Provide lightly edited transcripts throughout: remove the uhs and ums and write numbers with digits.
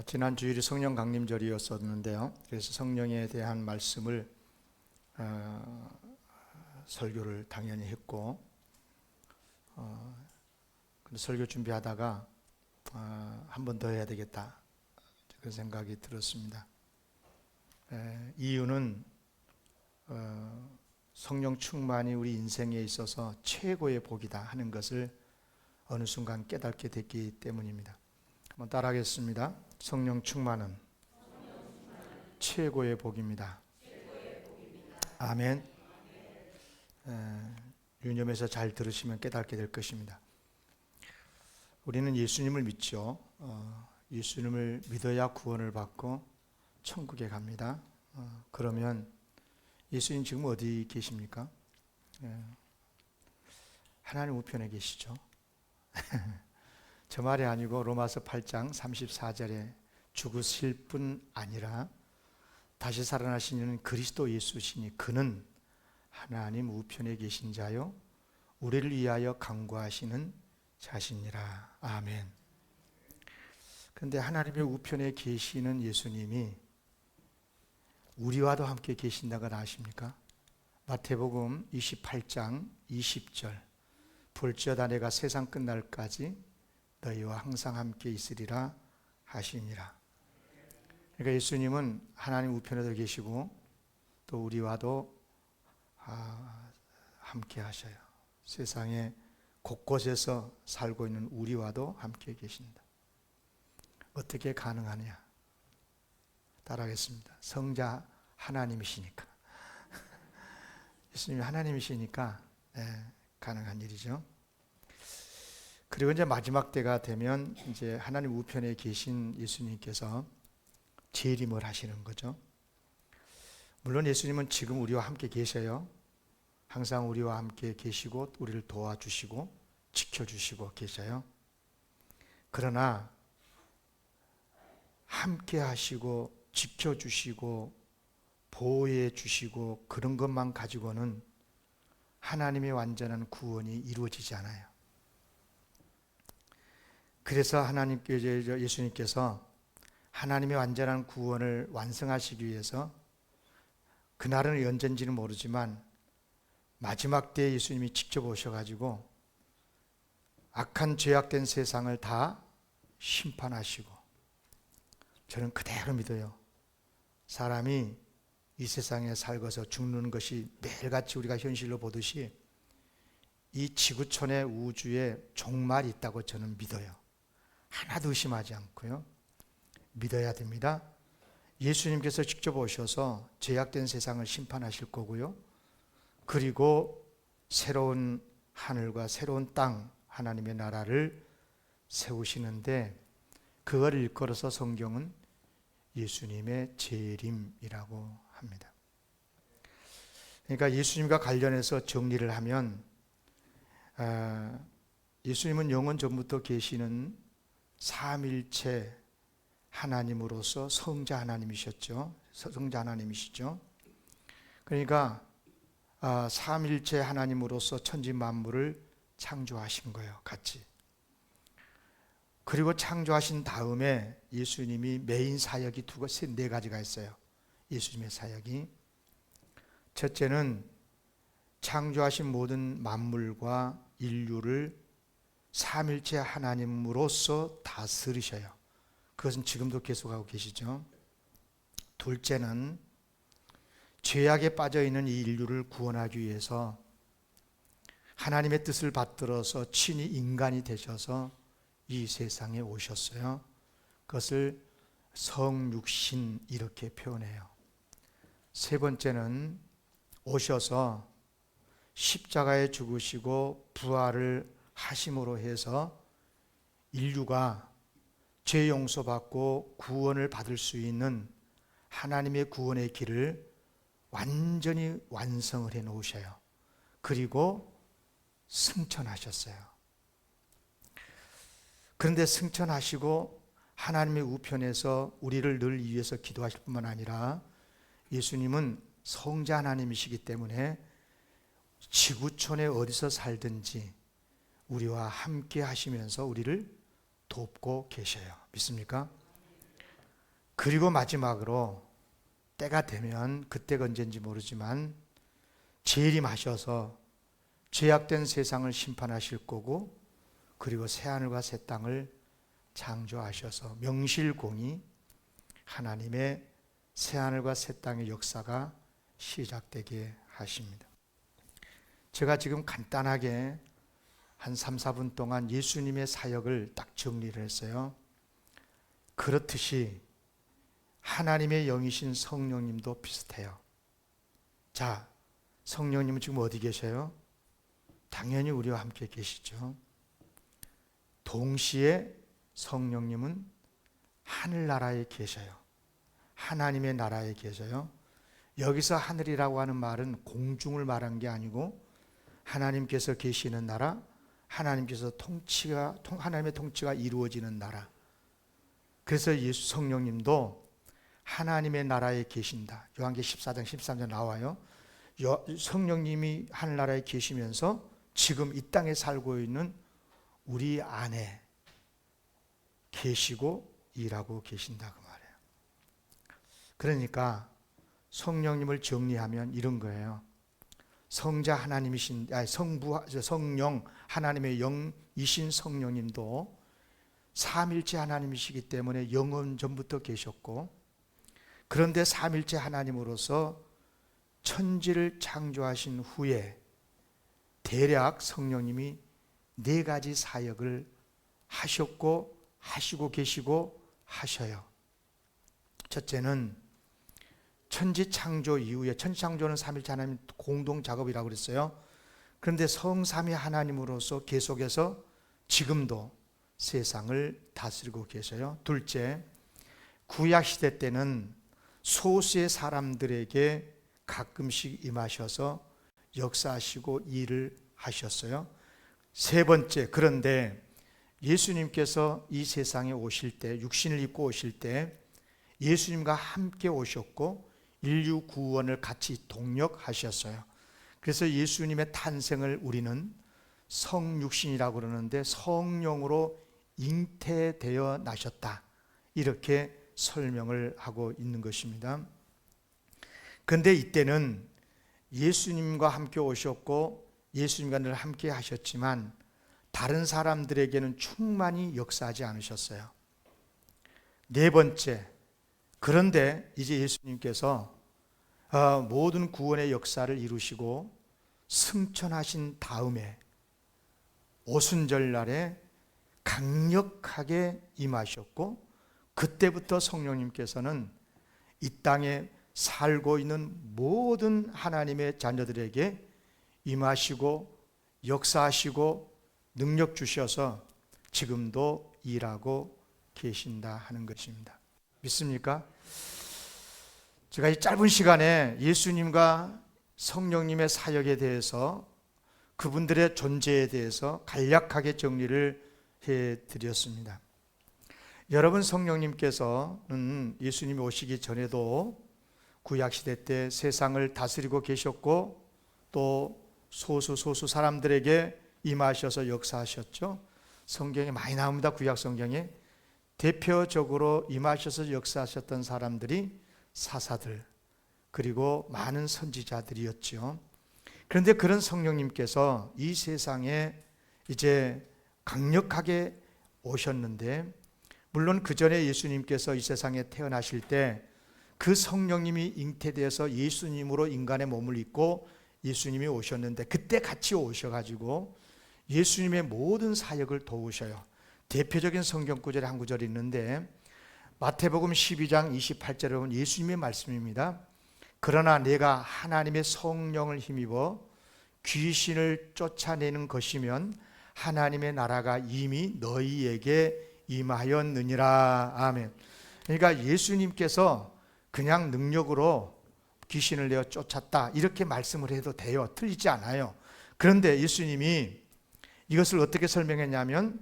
지난 주일이 성령 강림절이었었는데요. 그래서 성령에 대한 말씀을 설교를 당연히 했고, 근데 설교 준비하다가 한 번 더 해야 되겠다 그런 생각이 들었습니다. 이유는 성령 충만이 우리 인생에 있어서 최고의 복이다 하는 것을 어느 순간 깨닫게 됐기 때문입니다. 한번 따라하겠습니다. 성령 충만은 최고의 복입니다. 아멘. 유념해서 잘 들으시면 깨닫게 될 것입니다. 우리는 예수님을 믿죠. 예수님을 믿어야 구원을 받고 천국에 갑니다. 그러면 예수님 지금 어디 계십니까? 하나님 우편에 계시죠. 저 말이 아니고 로마서 8장 34절에 죽으실 뿐 아니라 다시 살아나신 이는 그리스도 예수시니 그는 하나님 우편에 계신 자요 우리를 위하여 간구하시는 자시니라. 아멘. 그런데 하나님의 우편에 계시는 예수님이 우리와도 함께 계신다는 걸 아십니까? 마태복음 28장 20절 볼지어다 내가 세상 끝날까지 너희와 항상 함께 있으리라 하시니라. 그러니까 예수님은 하나님 우편에도 계시고 또 우리와도 함께 하셔요. 세상에 곳곳에서 살고 있는 우리와도 함께 계신다. 어떻게 가능하냐? 따라하겠습니다. 성자 하나님이시니까. 예수님이 하나님이시니까 가능한 일이죠. 그리고 이제 마지막 때가 되면 이제 하나님 우편에 계신 예수님께서 재림을 하시는 거죠. 물론 예수님은 지금 우리와 함께 계셔요. 항상 우리와 함께 계시고 우리를 도와주시고 지켜주시고 계셔요. 그러나 함께 하시고 지켜주시고 보호해 주시고 그런 것만 가지고는 하나님의 완전한 구원이 이루어지지 않아요. 그래서 예수님께서 하나님의 완전한 구원을 완성하시기 위해서 그날은 언젠지는 모르지만 마지막 때에 예수님이 직접 오셔가지고 악한 죄악된 세상을 다 심판하시고, 저는 그대로 믿어요. 사람이 이 세상에 살고서 죽는 것이 매일같이 우리가 현실로 보듯이 이 지구촌의 우주에 종말이 있다고 저는 믿어요. 하나도 의심하지 않고요. 믿어야 됩니다. 예수님께서 직접 오셔서 죄악된 세상을 심판하실 거고요. 그리고 새로운 하늘과 새로운 땅, 하나님의 나라를 세우시는데 그걸 일컬어서 성경은 예수님의 재림이라고 합니다. 그러니까 예수님과 관련해서 정리를 하면 예수님은 영원 전부터 계시는 삼일체 하나님으로서 성자 하나님이셨죠. 성자 하나님이시죠. 그러니까 삼일체 하나님으로서 천지 만물을 창조하신 거예요. 같이. 그리고 창조하신 다음에 예수님이 메인 사역이 네 가지가 있어요. 예수님의 사역이. 첫째는 창조하신 모든 만물과 인류를 삼일체 하나님으로서 다스리셔요. 그것은 지금도 계속하고 계시죠. 둘째는 죄악에 빠져있는 이 인류를 구원하기 위해서 하나님의 뜻을 받들어서 친히 인간이 되셔서 이 세상에 오셨어요. 그것을 성육신 이렇게 표현해요. 세 번째는 오셔서 십자가에 죽으시고 부활을 하심으로 해서 인류가 죄 용서받고 구원을 받을 수 있는 하나님의 구원의 길을 완전히 완성을 해 놓으셔요. 그리고 승천하셨어요. 그런데 승천하시고 하나님의 우편에서 우리를 늘 위해서 기도하실 뿐만 아니라 예수님은 성자 하나님이시기 때문에 지구촌에 어디서 살든지 우리와 함께 하시면서 우리를 돕고 계셔요. 믿습니까? 그리고 마지막으로 때가 되면, 그때가 언제인지 모르지만 재림하셔서 죄악된 세상을 심판하실 거고, 그리고 새하늘과 새 땅을 창조하셔서 명실공히 하나님의 새하늘과 새 땅의 역사가 시작되게 하십니다. 제가 지금 간단하게 한 3, 4분 동안 예수님의 사역을 딱 정리를 했어요. 그렇듯이 하나님의 영이신 성령님도 비슷해요. 자, 성령님은 지금 어디 계셔요? 당연히 우리와 함께 계시죠. 동시에 성령님은 하늘나라에 계셔요. 하나님의 나라에 계셔요. 여기서 하늘이라고 하는 말은 공중을 말한 게 아니고 하나님께서 계시는 나라, 하나님께서 하나님의 통치가 이루어지는 나라. 그래서 예수 성령님도 하나님의 나라에 계신다. 요한계시록 14장 13절 나와요. 성령님이 하늘나라에 계시면서 지금 이 땅에 살고 있는 우리 안에 계시고 일하고 계신다, 그 말이에요. 그러니까 성령님을 정리하면 이런 거예요. 성자 하나님이신, 성령 하나님의 영이신 성령님도 삼일체 하나님이시기 때문에 영원 전부터 계셨고, 그런데 삼일체 하나님으로서 천지를 창조하신 후에 대략 성령님이 4가지 사역을 하셨고 하시고 계시고 하셔요. 첫째는 천지 창조 이후에, 천지 창조는 삼일체 하나님 공동 작업이라고 그랬어요. 그런데 성삼위 하나님으로서 계속해서 지금도 세상을 다스리고 계셔요. 둘째, 구약 시대 때는 소수의 사람들에게 가끔씩 임하셔서 역사하시고 일을 하셨어요. 세 번째, 그런데 예수님께서 이 세상에 오실 때, 육신을 입고 오실 때 예수님과 함께 오셨고 인류 구원을 같이 동력하셨어요. 그래서 예수님의 탄생을 우리는 성육신이라고 그러는데 성령으로 잉태되어 나셨다, 이렇게 설명을 하고 있는 것입니다. 그런데 이때는 예수님과 함께 오셨고 예수님과 늘 함께 하셨지만 다른 사람들에게는 충만히 역사하지 않으셨어요. 네 번째, 그런데 이제 예수님께서 모든 구원의 역사를 이루시고 승천하신 다음에 오순절 날에 강력하게 임하셨고, 그때부터 성령님께서는 이 땅에 살고 있는 모든 하나님의 자녀들에게 임하시고 역사하시고 능력 주셔서 지금도 일하고 계신다 하는 것입니다. 믿습니까? 제가 이 짧은 시간에 예수님과 성령님의 사역에 대해서, 그분들의 존재에 대해서 간략하게 정리를 해드렸습니다. 여러분, 성령님께서는 예수님이 오시기 전에도 구약시대 때 세상을 다스리고 계셨고 또 소수 사람들에게 임하셔서 역사하셨죠. 성경에 많이 나옵니다. 구약 성경에 대표적으로 임하셔서 역사하셨던 사람들이 사사들, 그리고 많은 선지자들이었죠. 그런데 그런 성령님께서 이 세상에 이제 강력하게 오셨는데, 물론 그 전에 예수님께서 이 세상에 태어나실 때 그 성령님이 잉태되어서 예수님으로 인간의 몸을 입고 예수님이 오셨는데, 그때 같이 오셔가지고 예수님의 모든 사역을 도우셔요. 대표적인 성경 구절에 한 구절이 있는데 마태복음 12장 28절에 보면 예수님의 말씀입니다. 그러나 내가 하나님의 성령을 힘입어 귀신을 쫓아내는 것이면 하나님의 나라가 이미 너희에게 임하였느니라. 아멘. 그러니까 예수님께서 그냥 능력으로 귀신을 내어 쫓았다, 이렇게 말씀을 해도 돼요. 틀리지 않아요. 그런데 예수님이 이것을 어떻게 설명했냐면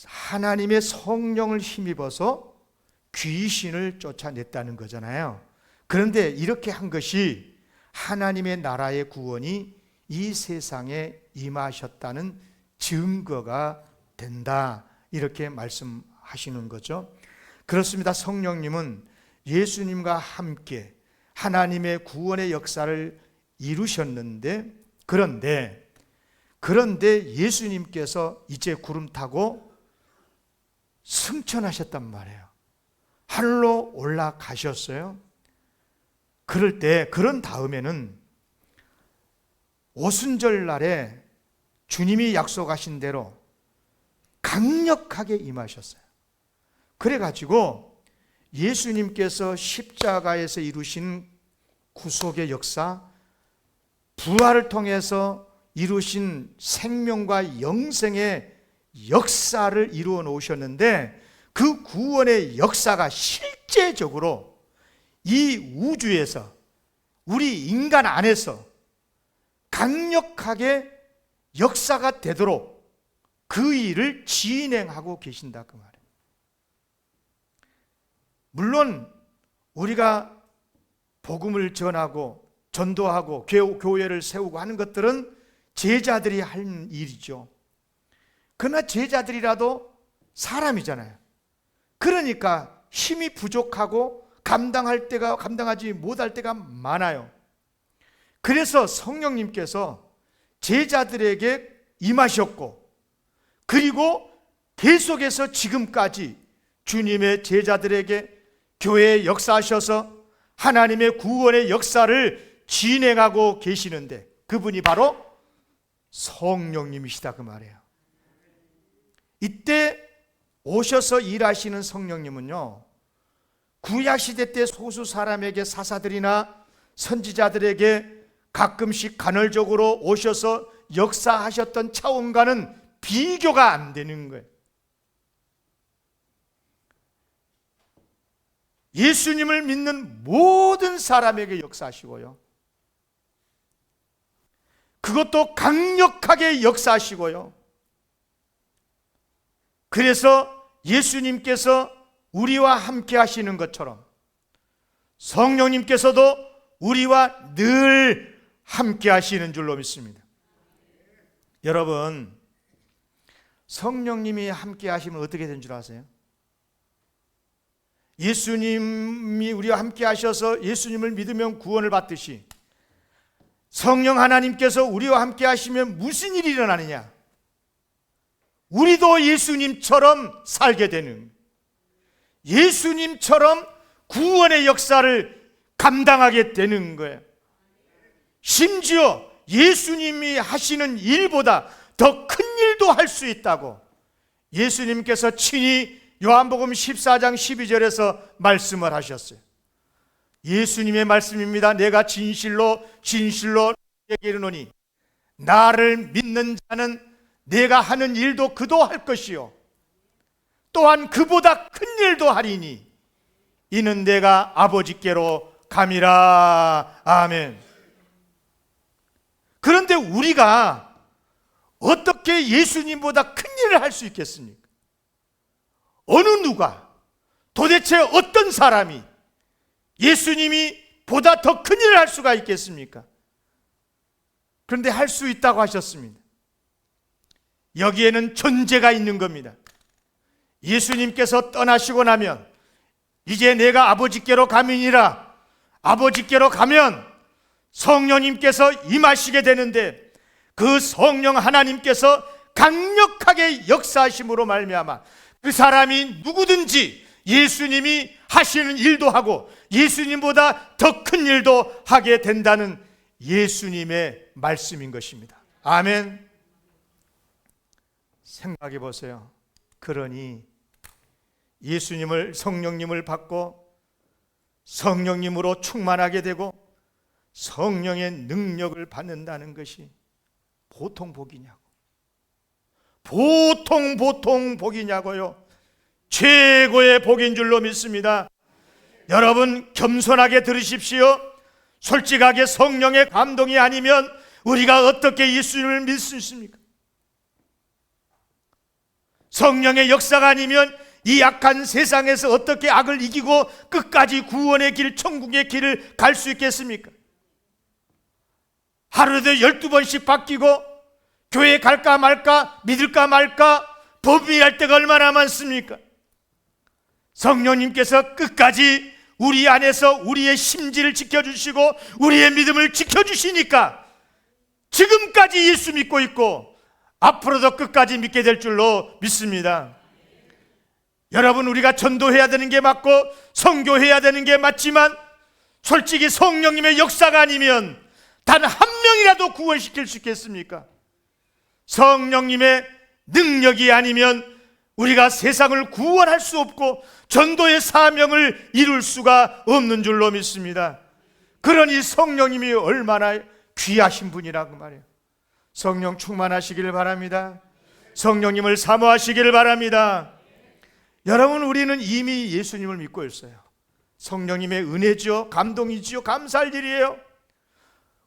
하나님의 성령을 힘입어서 귀신을 쫓아냈다는 거잖아요. 그런데 이렇게 한 것이 하나님의 나라의 구원이 이 세상에 임하셨다는 증거가 된다, 이렇게 말씀하시는 거죠. 그렇습니다. 성령님은 예수님과 함께 하나님의 구원의 역사를 이루셨는데, 그런데 예수님께서 이제 구름 타고 승천하셨단 말이에요. 하늘로 올라가셨어요. 그런 다음에는 오순절 날에 주님이 약속하신 대로 강력하게 임하셨어요. 그래가지고 예수님께서 십자가에서 이루신 구속의 역사, 부활을 통해서 이루신 생명과 영생의 역사를 이루어 놓으셨는데, 그 구원의 역사가 실제적으로 이 우주에서, 우리 인간 안에서 강력하게 역사가 되도록 그 일을 진행하고 계신다, 그 말이에요. 물론 우리가 복음을 전하고 전도하고 교회를 세우고 하는 것들은 제자들이 하는 일이죠. 그러나 제자들이라도 사람이잖아요. 그러니까 힘이 부족하고 감당하지 못할 때가 많아요. 그래서 성령님께서 제자들에게 임하셨고, 그리고 계속해서 지금까지 주님의 제자들에게 교회에 역사하셔서 하나님의 구원의 역사를 진행하고 계시는데, 그분이 바로 성령님이시다, 그 말이에요. 이때 오셔서 일하시는 성령님은요, 구약시대 때 소수 사람에게, 사사들이나 선지자들에게 가끔씩 간헐적으로 오셔서 역사하셨던 차원과는 비교가 안 되는 거예요. 예수님을 믿는 모든 사람에게 역사하시고요, 그것도 강력하게 역사하시고요, 그래서 예수님께서 우리와 함께 하시는 것처럼 성령님께서도 우리와 늘 함께 하시는 줄로 믿습니다. 여러분, 성령님이 함께 하시면 어떻게 된 줄 아세요? 예수님이 우리와 함께 하셔서 예수님을 믿으면 구원을 받듯이 성령 하나님께서 우리와 함께 하시면 무슨 일이 일어나느냐? 우리도 예수님처럼 살게 되는, 예수님처럼 구원의 역사를 감당하게 되는 거예요. 심지어 예수님이 하시는 일보다 더 큰 일도 할 수 있다고 예수님께서 친히 요한복음 14장 12절에서 말씀을 하셨어요. 예수님의 말씀입니다. 내가 진실로 너에게 이르노니 나를 믿는 자는 내가 하는 일도 그도 할 것이요 또한 그보다 큰 일도 하리니 이는 내가 아버지께로 감이라. 아멘. 그런데 우리가 어떻게 예수님보다 큰 일을 할 수 있겠습니까? 어느 누가, 도대체 어떤 사람이 예수님이 보다 더 큰 일을 할 수가 있겠습니까? 그런데 할 수 있다고 하셨습니다. 여기에는 전제가 있는 겁니다. 예수님께서 떠나시고 나면 이제 내가 아버지께로 가미니라, 아버지께로 가면 성령님께서 임하시게 되는데, 그 성령 하나님께서 강력하게 역사하심으로 말미암아 그 사람이 누구든지 예수님이 하시는 일도 하고 예수님보다 더 큰 일도 하게 된다는 예수님의 말씀인 것입니다. 아멘. 생각해 보세요. 그러니 예수님을, 성령님을 받고 성령님으로 충만하게 되고 성령의 능력을 받는다는 것이 보통 복이냐고. 보통 복이냐고요. 최고의 복인 줄로 믿습니다. 여러분, 겸손하게 들으십시오. 솔직하게 성령의 감동이 아니면 우리가 어떻게 예수님을 믿을 수 있습니까? 성령의 역사가 아니면 이 악한 세상에서 어떻게 악을 이기고 끝까지 구원의 길, 천국의 길을 갈 수 있겠습니까? 하루에도 12번씩 바뀌고 교회 갈까 말까, 믿을까 말까 범위할 때가 얼마나 많습니까? 성령님께서 끝까지 우리 안에서 우리의 심지를 지켜주시고 우리의 믿음을 지켜주시니까 지금까지 예수 믿고 있고 앞으로도 끝까지 믿게 될 줄로 믿습니다. 여러분, 우리가 전도해야 되는 게 맞고 선교해야 되는 게 맞지만 솔직히 성령님의 역사가 아니면 단 한 명이라도 구원시킬 수 있겠습니까? 성령님의 능력이 아니면 우리가 세상을 구원할 수 없고 전도의 사명을 이룰 수가 없는 줄로 믿습니다. 그러니 성령님이 얼마나 귀하신 분이라고 말해요. 성령 충만하시기를 바랍니다. 성령님을 사모하시기를 바랍니다. 여러분, 우리는 이미 예수님을 믿고 있어요. 성령님의 은혜죠, 감동이지요, 감사할 일이에요.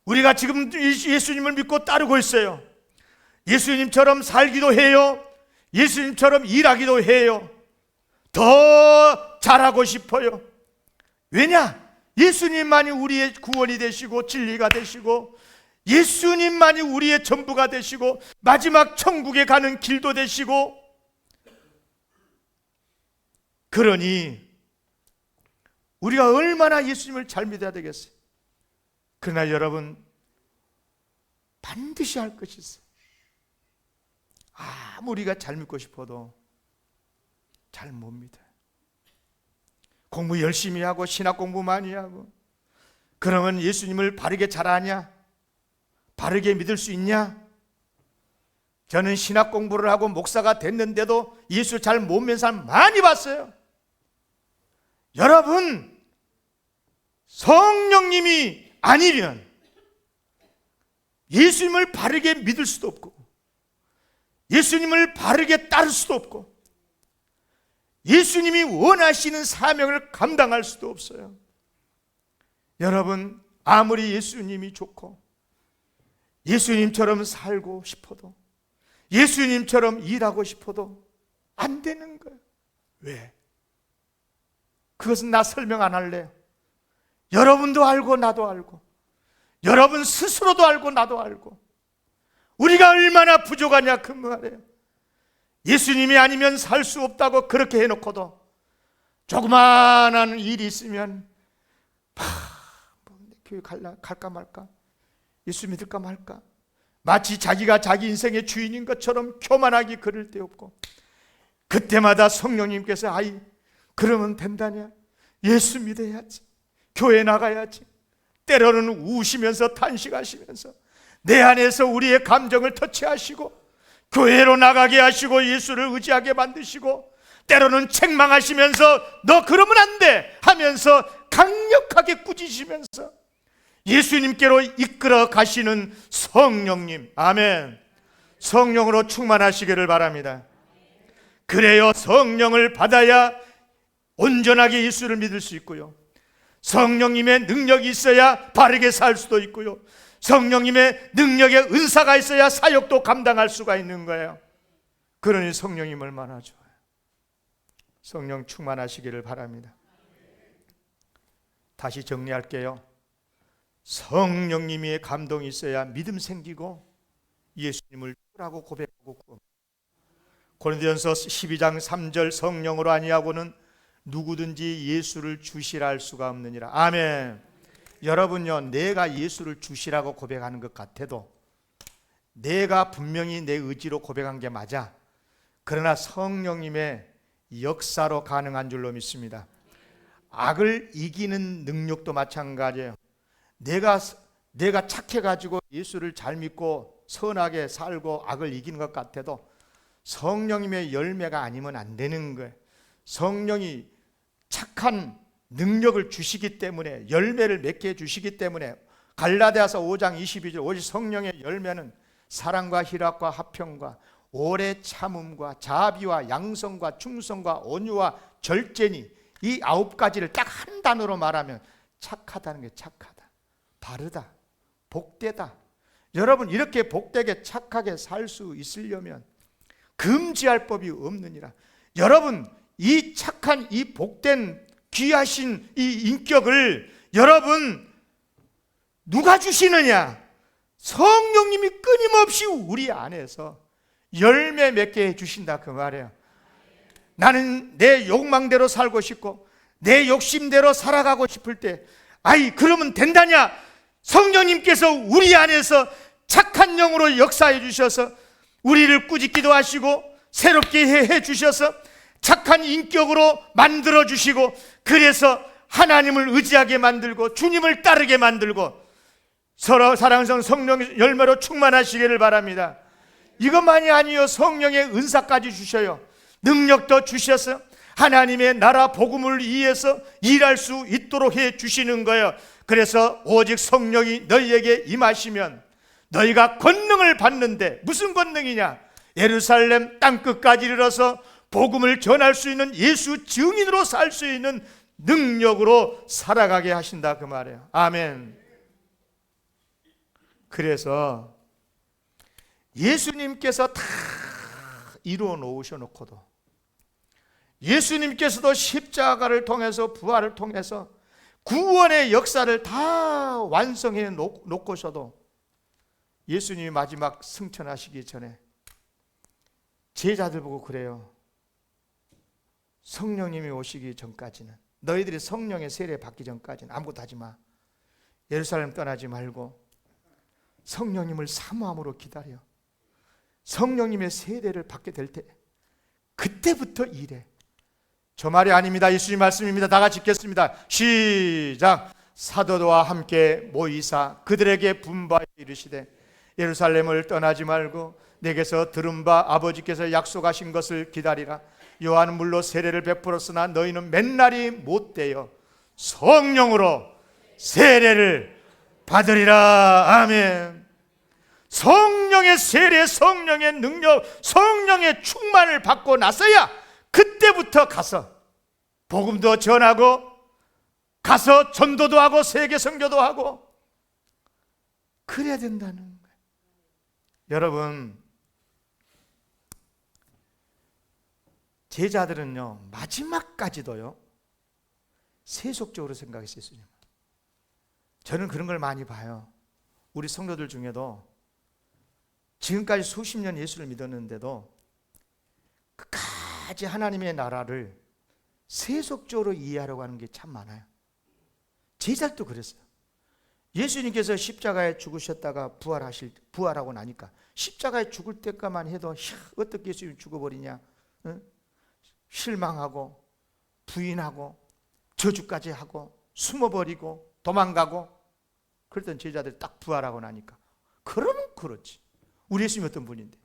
우리가 지금 예수님을 믿고 따르고 있어요. 예수님처럼 살기도 해요. 예수님처럼 일하기도 해요. 더 잘하고 싶어요. 왜냐? 예수님만이 우리의 구원이 되시고 진리가 되시고 예수님만이 우리의 전부가 되시고 마지막 천국에 가는 길도 되시고, 그러니 우리가 얼마나 예수님을 잘 믿어야 되겠어요. 그러나 여러분, 반드시 할 것이 있어요. 아무리 우리가 잘 믿고 싶어도 잘 못 믿어요. 공부 열심히 하고 신학 공부 많이 하고 그러면 예수님을 바르게 잘 아냐? 바르게 믿을 수 있냐? 저는 신학 공부를 하고 목사가 됐는데도 예수 잘 못 믿는 사람 많이 봤어요. 여러분, 성령님이 아니면 예수님을 바르게 믿을 수도 없고 예수님을 바르게 따를 수도 없고 예수님이 원하시는 사명을 감당할 수도 없어요. 여러분, 아무리 예수님이 좋고 예수님처럼 살고 싶어도 예수님처럼 일하고 싶어도 안 되는 거예요. 왜? 그것은 나 설명 안 할래요. 여러분도 알고 나도 알고 여러분 스스로도 알고 나도 알고 우리가 얼마나 부족하냐 그 말이에요. 예수님이 아니면 살 수 없다고 그렇게 해놓고도 조그마한 일이 있으면 교회 갈까 말까, 예수 믿을까 말까, 마치 자기가 자기 인생의 주인인 것처럼 교만하기 그럴 데 없고, 그때마다 성령님께서 아이 그러면 된다냐, 예수 믿어야지, 교회 나가야지, 때로는 우시면서 탄식하시면서 내 안에서 우리의 감정을 터치하시고 교회로 나가게 하시고 예수를 의지하게 만드시고 때로는 책망하시면서 너 그러면 안 돼 하면서 강력하게 꾸짖으시면서 예수님께로 이끌어 가시는 성령님, 아멘. 성령으로 충만하시기를 바랍니다. 그래요, 성령을 받아야 온전하게 예수를 믿을 수 있고요, 성령님의 능력이 있어야 바르게 살 수도 있고요, 성령님의 능력의 은사가 있어야 사역도 감당할 수가 있는 거예요. 그러니 성령님 얼마나 좋아요. 성령 충만하시기를 바랍니다. 다시 정리할게요. 성령님의 감동이 있어야 믿음 생기고 예수님을 주라고 고백하고, 고린도전서 12장 3절 성령으로 아니하고는 누구든지 예수를 주시라 할 수가 없느니라. 아멘. 여러분요, 내가 예수를 주시라고 고백하는 것 같아도 내가 분명히 내 의지로 고백한 게 맞아. 그러나 성령님의 역사로 가능한 줄로 믿습니다. 악을 이기는 능력도 마찬가지예요. 내가 착해가지고 예수를 잘 믿고 선하게 살고 악을 이기는 것 같아도 성령님의 열매가 아니면 안 되는 거예요. 성령이 착한 능력을 주시기 때문에, 열매를 맺게 해주시기 때문에 갈라디아서 5장 22절 오직 성령의 열매는 사랑과 희락과 화평과 오래 참음과 자비와 양성과 충성과 온유와 절제니, 이 9가지를 딱 한 단어로 말하면 착하다는 게 착하다, 바르다, 복되다. 여러분, 이렇게 복되게 착하게 살 수 있으려면 금지할 법이 없느니라. 여러분, 이 착한 이 복된 귀하신 이 인격을 여러분 누가 주시느냐? 성령님이 끊임없이 우리 안에서 열매 맺게 해주신다 그 말이에요. 나는 내 욕망대로 살고 싶고 내 욕심대로 살아가고 싶을 때, 아이 그러면 된다냐? 성령님께서 우리 안에서 착한 영으로 역사해 주셔서 우리를 꾸짖기도 하시고 새롭게 해 주셔서 착한 인격으로 만들어 주시고, 그래서 하나님을 의지하게 만들고 주님을 따르게 만들고 서로 사랑성 성령의 열매로 충만하시기를 바랍니다. 이것만이 아니요, 성령의 은사까지 주셔요. 능력도 주셔서 하나님의 나라 복음을 위해서 일할 수 있도록 해 주시는 거예요. 그래서 오직 성령이 너희에게 임하시면 너희가 권능을 받는데, 무슨 권능이냐? 예루살렘 땅끝까지 이르러서 복음을 전할 수 있는 예수 증인으로 살 수 있는 능력으로 살아가게 하신다, 그 말이에요. 아멘. 그래서 예수님께서 다 이루어 놓으셔놓고도, 예수님께서도 십자가를 통해서 부활을 통해서 구원의 역사를 다 완성해 놓고서도 예수님이 마지막 승천하시기 전에 제자들 보고 그래요. 성령님이 오시기 전까지는, 너희들이 성령의 세례 받기 전까지는 아무것도 하지 마. 예루살렘 떠나지 말고 성령님을 사모함으로 기다려. 성령님의 세례를 받게 될 때 그때부터 일해. 저 말이 아닙니다. 예수님 말씀입니다. 다 같이 읽겠습니다. 시작. 사도와 함께 모이사 그들에게 분바에 이르시되 예루살렘을 떠나지 말고 내게서 들은 바 아버지께서 약속하신 것을 기다리라. 요한은 물로 세례를 베풀었으나 너희는 맨날이 못되어 성령으로 세례를 받으리라. 아멘. 성령의 세례, 성령의 능력, 성령의 충만을 받고 나서야 그때부터 가서 복음도 전하고 가서 전도도 하고 세계 선교도 하고 그래야 된다는 거예요. 여러분, 제자들은요 마지막까지도요 세속적으로 생각했어요. 예수님. 저는 그런 걸 많이 봐요. 우리 성도들 중에도 지금까지 수십 년 예수를 믿었는데도 끝까지 하나님의 나라를 세속적으로 이해하려고 하는 게 참 많아요. 제자들도 그랬어요. 예수님께서 십자가에 죽으셨다가 부활하고 나니까 십자가에 죽을 때까만 해도 어떻게 예수님이 죽어버리냐, 응? 실망하고 부인하고 저주까지 하고 숨어버리고 도망가고 그랬던 제자들이 딱 부활하고 나니까 그러면 그렇지. 우리 예수님이 어떤 분인데,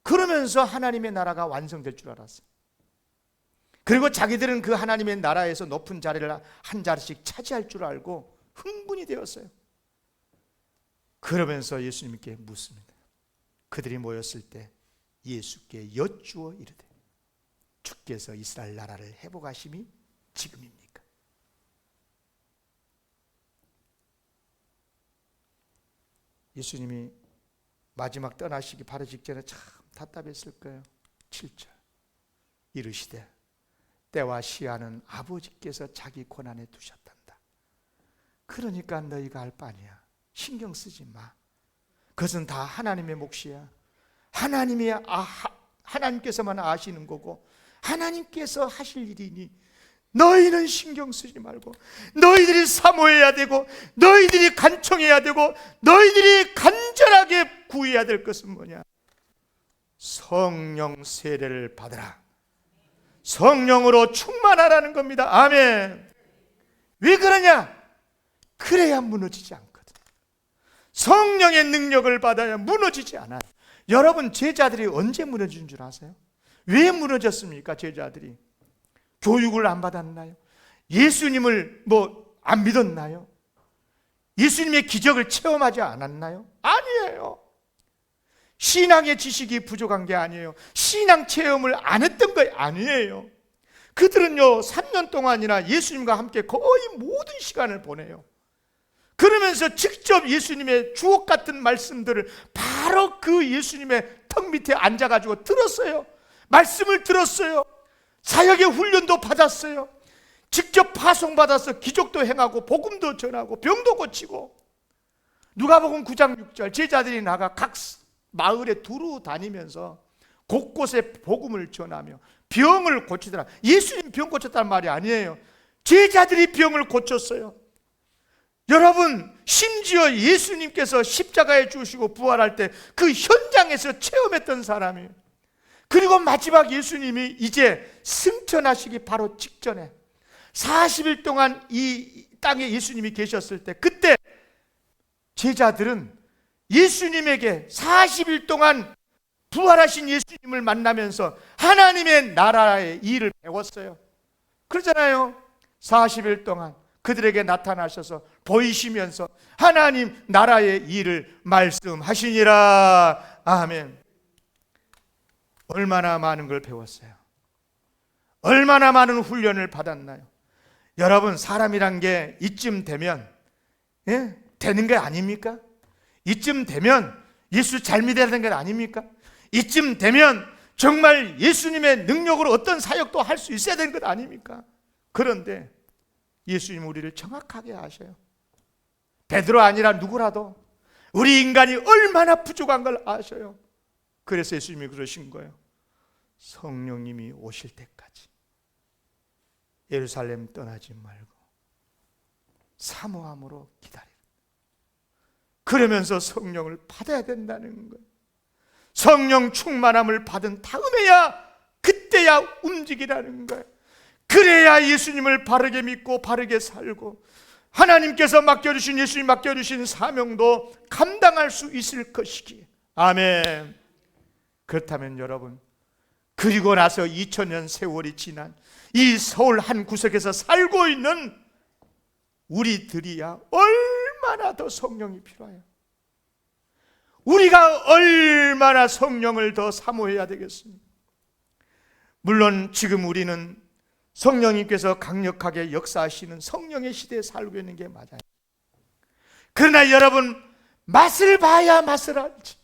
그러면서 하나님의 나라가 완성될 줄 알았어요. 그리고 자기들은 그 하나님의 나라에서 높은 자리를 한 자리씩 차지할 줄 알고 흥분이 되었어요. 그러면서 예수님께 묻습니다. 그들이 모였을 때 예수께 여쭈어 이르되 주께서 이스라엘 나라를 회복하심이 지금입니까? 예수님이 마지막 떠나시기 바로 직전에 참 답답했을 거예요. 7절 이르시되 때와 시한은 아버지께서 자기 권한에 두셨단다. 그러니까 너희가 할 바니야. 신경 쓰지 마. 그것은 다 하나님의 몫이야. 하나님께서만 아시는 거고 하나님께서 하실 일이니 너희는 신경 쓰지 말고 너희들이 사모해야 되고 너희들이 간청해야 되고 너희들이 간절하게 구해야 될 것은 뭐냐? 성령 세례를 받으라. 성령으로 충만하라는 겁니다. 아멘. 왜 그러냐? 그래야 무너지지 않거든. 성령의 능력을 받아야 무너지지 않아요. 여러분, 제자들이 언제 무너진 줄 아세요? 왜 무너졌습니까? 제자들이 교육을 안 받았나요? 예수님을 안 믿었나요? 예수님의 기적을 체험하지 않았나요? 아니에요. 신앙의 지식이 부족한 게 아니에요. 신앙 체험을 안 했던 거 아니에요. 그들은요 3년 동안이나 예수님과 함께 거의 모든 시간을 보내요. 그러면서 직접 예수님의 주옥 같은 말씀들을 바로 그 예수님의 턱 밑에 앉아가지고 들었어요. 말씀을 들었어요. 사역의 훈련도 받았어요. 직접 파송받아서 기적도 행하고 복음도 전하고 병도 고치고. 누가복음 9장 6절 제자들이 나가 각 마을에 두루 다니면서 곳곳에 복음을 전하며 병을 고치더라. 예수님 병 고쳤다는 말이 아니에요. 제자들이 병을 고쳤어요. 여러분, 심지어 예수님께서 십자가에 죽으시고 부활할 때 그 현장에서 체험했던 사람이에요. 그리고 마지막 예수님이 이제 승천하시기 바로 직전에 40일 동안 이 땅에 예수님이 계셨을 때, 그때 제자들은 예수님에게 40일 동안 부활하신 예수님을 만나면서 하나님의 나라의 일을 배웠어요. 그러잖아요. 40일 동안 그들에게 나타나셔서 보이시면서 하나님 나라의 일을 말씀하시니라. 아멘. 얼마나 많은 걸 배웠어요. 얼마나 많은 훈련을 받았나요? 여러분, 사람이란 게 이쯤 되면 되는 게 아닙니까? 이쯤 되면 예수 잘 믿어야 되는 게 아닙니까? 이쯤 되면 정말 예수님의 능력으로 어떤 사역도 할 수 있어야 되는 것 아닙니까? 그런데 예수님 우리를 정확하게 아셔요. 베드로 아니라 누구라도 우리 인간이 얼마나 부족한 걸 아셔요. 그래서 예수님이 그러신 거예요. 성령님이 오실 때까지 예루살렘 떠나지 말고 사모함으로 기다리라. 그러면서 성령을 받아야 된다는 거예요. 성령 충만함을 받은 다음에야, 그때야 움직이라는 거예요. 그래야 예수님을 바르게 믿고 바르게 살고 하나님께서 맡겨주신, 예수님 맡겨주신 사명도 감당할 수 있을 것이기에. 아멘. 그렇다면 여러분, 그리고 나서 2000년 세월이 지난 이 서울 한 구석에서 살고 있는 우리들이야 얼마나 더 성령이 필요해요. 우리가 얼마나 성령을 더 사모해야 되겠습니까? 물론 지금 우리는 성령님께서 강력하게 역사하시는 성령의 시대에 살고 있는 게 맞아요. 그러나 여러분, 맛을 봐야 맛을 알지.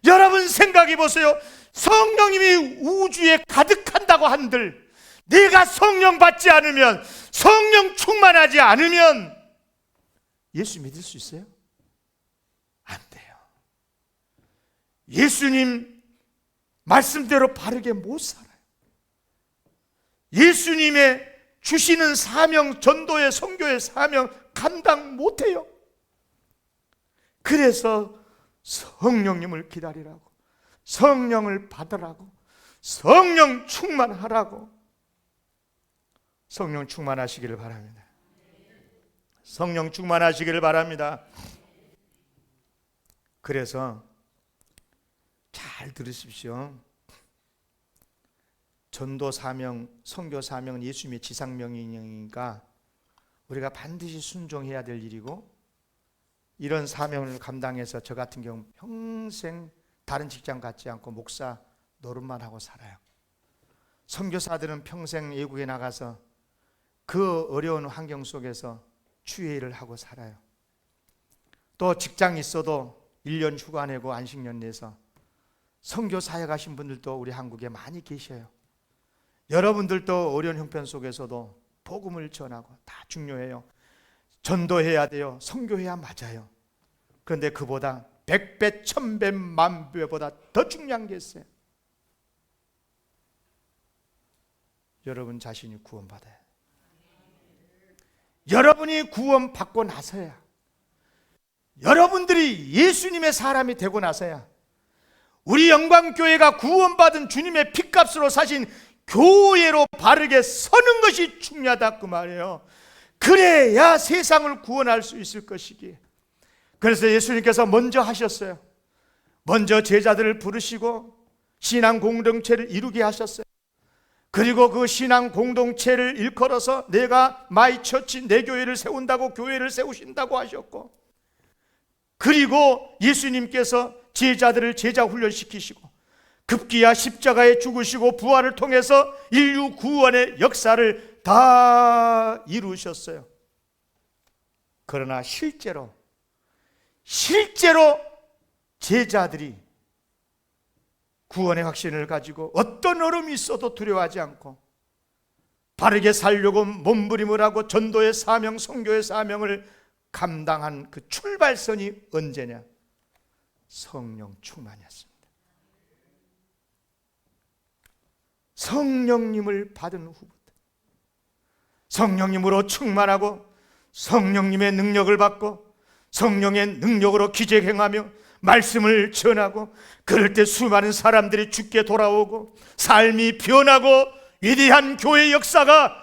여러분 생각해 보세요. 성령님이 우주에 가득한다고 한들 내가 성령 받지 않으면, 성령 충만하지 않으면 예수 믿을 수 있어요? 안 돼요. 예수님 말씀대로 바르게 못 살아요. 예수님의 주시는 사명, 전도의 선교의 사명 감당 못해요. 그래서 성령님을 기다리라고, 성령을 받으라고, 성령 충만하라고. 성령 충만하시기를 바랍니다. 성령 충만하시기를 바랍니다. 그래서 잘 들으십시오. 전도 사명, 선교 사명은 예수님의 지상명령이니까 우리가 반드시 순종해야 될 일이고, 이런 사명을 감당해서 저 같은 경우 평생 다른 직장 갖지 않고 목사 노릇만 하고 살아요. 선교사들은 평생 외국에 나가서 그 어려운 환경 속에서 주의 일을 하고 살아요. 또 직장 있어도 1년 휴가 내고 안식년 내서 선교 사역 하신 분들도 우리 한국에 많이 계셔요. 여러분들도 어려운 형편 속에서도 복음을 전하고 다 중요해요. 전도해야 돼요. 선교해야 맞아요. 그런데 그보다 100배, 1000배, 10,000배보다 더 중요한 게 있어요. 여러분 자신이 구원받아야 돼요. 여러분이 구원받고 나서야, 여러분들이 예수님의 사람이 되고 나서야, 우리 영광교회가 구원받은 주님의 피값으로 사신 교회로 바르게 서는 것이 중요하다 그 말이에요. 그래야 세상을 구원할 수 있을 것이기에. 그래서 예수님께서 먼저 하셨어요. 먼저 제자들을 부르시고 신앙 공동체를 이루게 하셨어요. 그리고 그 신앙 공동체를 일컬어서 내가 마이 처치, 내 교회를 세운다고 교회를 세우신다고 하셨고, 그리고 예수님께서 제자들을 제자 훈련시키시고 급기야 십자가에 죽으시고 부활을 통해서 인류 구원의 역사를 다 이루셨어요. 그러나 실제로 제자들이 구원의 확신을 가지고 어떤 어려움이 있어도 두려워하지 않고 바르게 살려고 몸부림을 하고 전도의 사명, 선교의 사명을 감당한 그 출발선이 언제냐? 성령 충만이었습니다. 성령님을 받은 후부터 성령님으로 충만하고 성령님의 능력을 받고 성령의 능력으로 기적 행하며 말씀을 전하고, 그럴 때 수많은 사람들이 주께 돌아오고 삶이 변하고 위대한 교회 역사가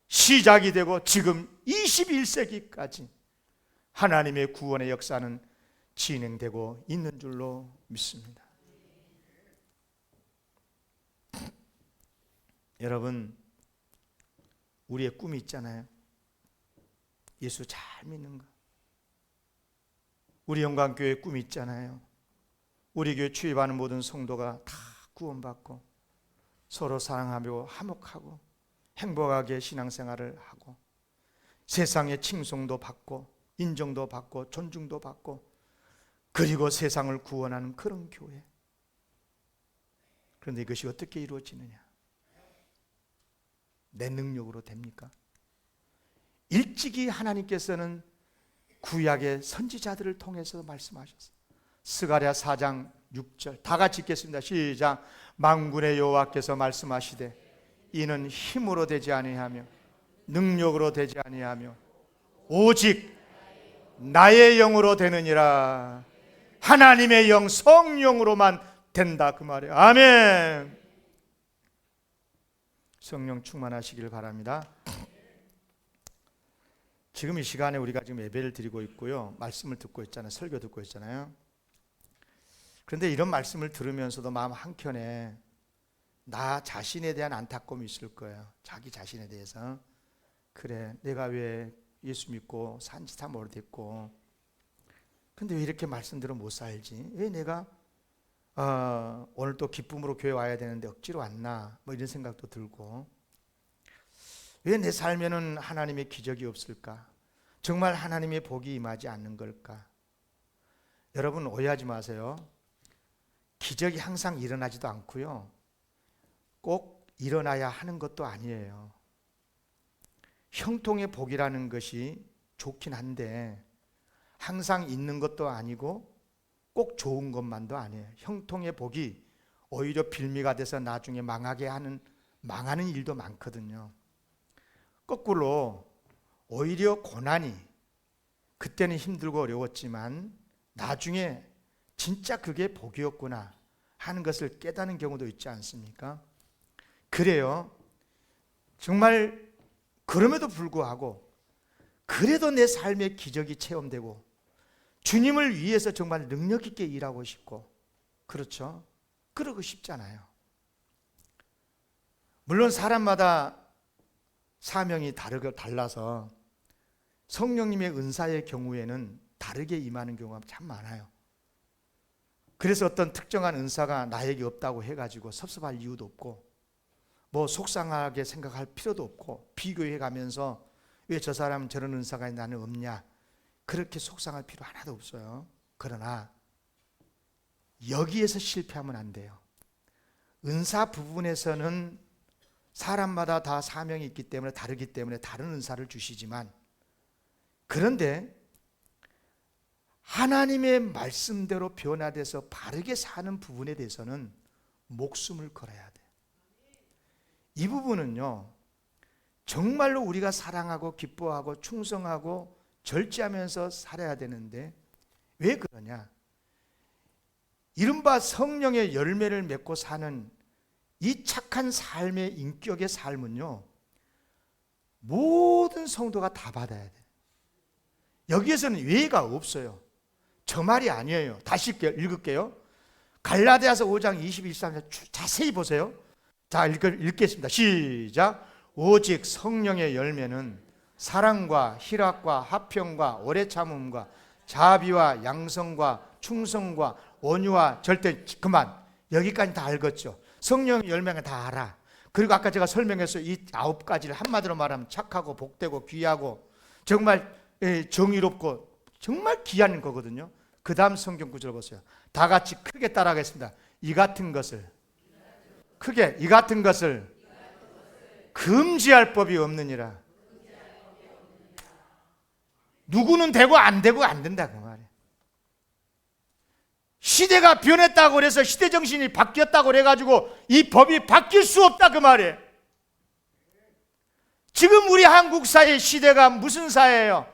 시작이 되고, 지금 21세기까지 하나님의 구원의 역사는 진행되고 있는 줄로 믿습니다. 여러분, 우리의 꿈이 있잖아요. 예수 잘 믿는 거. 우리 영광교회 꿈이 있잖아요. 우리 교회 출입하는 모든 성도가 다 구원받고 서로 사랑하며 화목하고 행복하게 신앙생활을 하고 세상의 칭송도 받고 인정도 받고 존중도 받고, 그리고 세상을 구원하는 그런 교회. 그런데 이것이 어떻게 이루어지느냐? 내 능력으로 됩니까? 일찍이 하나님께서는 구약의 선지자들을 통해서 말씀하셨어요. 스가랴 4장 6절 다 같이 읽겠습니다. 시작. 만군의 여호와께서 말씀하시되 이는 힘으로 되지 아니하며 능력으로 되지 아니하며 오직 나의 영으로 되느니라. 하나님의 영, 성령으로만 된다, 그 말이에요. 아멘. 성령 충만하시길 바랍니다. 지금 이 시간에 우리가 지금 예배를 드리고 있고요, 말씀을 듣고 있잖아요. 설교 듣고 있잖아요. 그런데 이런 말씀을 들으면서도 마음 한켠에 나 자신에 대한 안타까움이 있을 거예요. 자기 자신에 대해서. 그래, 내가 왜 예수 믿고 산지 다 오래됐고, 근데 왜 이렇게 말씀대로 못 살지? 왜 내가 오늘 또 기쁨으로 교회 와야 되는데 억지로 왔나? 뭐 이런 생각도 들고, 왜 내 삶에는 하나님의 기적이 없을까? 정말 하나님의 복이 임하지 않는 걸까? 여러분, 오해하지 마세요. 기적이 항상 일어나지도 않고요, 꼭 일어나야 하는 것도 아니에요. 형통의 복이라는 것이 좋긴 한데 항상 있는 것도 아니고 꼭 좋은 것만도 아니에요. 형통의 복이 오히려 빌미가 돼서 나중에 망하는 일도 많거든요. 거꾸로 오히려 고난이 그때는 힘들고 어려웠지만 나중에 진짜 그게 복이었구나 하는 것을 깨닫는 경우도 있지 않습니까? 그래요. 정말 그럼에도 불구하고 그래도 내 삶의 기적이 체험되고 주님을 위해서 정말 능력 있게 일하고 싶고, 그렇죠? 그러고 싶잖아요. 물론 사람마다 사명이 달라서 성령님의 은사의 경우에는 다르게 임하는 경우가 참 많아요. 그래서 어떤 특정한 은사가 나에게 없다고 해가지고 섭섭할 이유도 없고, 뭐 속상하게 생각할 필요도 없고, 비교해 가면서 왜 저 사람은 저런 은사가 나는 없냐, 그렇게 속상할 필요 하나도 없어요. 그러나 여기에서 실패하면 안 돼요. 은사 부분에서는 사람마다 다 사명이 있기 때문에 다르기 때문에 다른 은사를 주시지만, 그런데 하나님의 말씀대로 변화돼서 바르게 사는 부분에 대해서는 목숨을 걸어야 돼요. 이 부분은요, 정말로 우리가 사랑하고 기뻐하고 충성하고 절제하면서 살아야 되는데 왜 그러냐? 이른바 성령의 열매를 맺고 사는 이 착한 삶의 인격의 삶은요, 모든 성도가 다 받아야 돼요. 여기에서는 예외가 없어요. 저 말이 아니에요. 다시 읽을게요. 갈라디아서 5장 21절 자세히 보세요. 자, 읽겠습니다. 시작. 오직 성령의 열매는 사랑과 희락과 화평과 오래 참음과 자비와 양성과 충성과 온유와 절대. 그만. 여기까지 다 알겠죠. 성령의 열매가 다 알아. 그리고 아까 제가 설명했어요. 이 9가지를 한마디로 말하면 착하고 복되고 귀하고 정말 정의롭고 정말 귀한 거거든요. 그 다음 성경 구절 보세요. 다 같이 크게 따라하겠습니다. 이 같은 것을, 크게, 이 같은 것을 금지할 법이 없느니라. 누구는 되고 안 되고 안 된다, 그 말이에요. 시대가 변했다고 그래서 시대 정신이 바뀌었다고 그래가지고 이 법이 바뀔 수 없다 그 말이에요. 지금 우리 한국 사회 시대가 무슨 사회예요?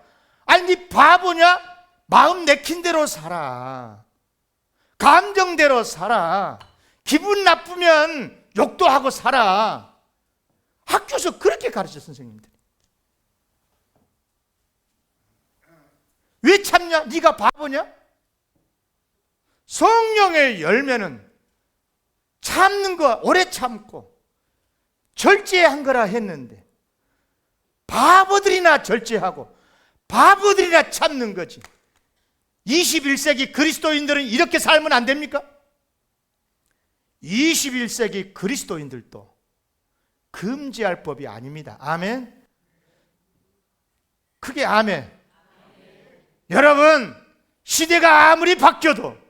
아니 네 바보냐? 마음 내킨 대로 살아. 감정대로 살아. 기분 나쁘면 욕도 하고 살아. 학교에서 그렇게 가르쳐 선생님들이. 왜 참냐? 네가 바보냐? 성령의 열매는 참는 거 오래 참고 절제한 거라 했는데 바보들이나 절제하고 바보들이나 참는 거지. 21세기 그리스도인들은 이렇게 살면 안 됩니까? 21세기 그리스도인들도 금지할 법이 아닙니다. 아멘. 크게 아멘. 여러분, 시대가 아무리 바뀌어도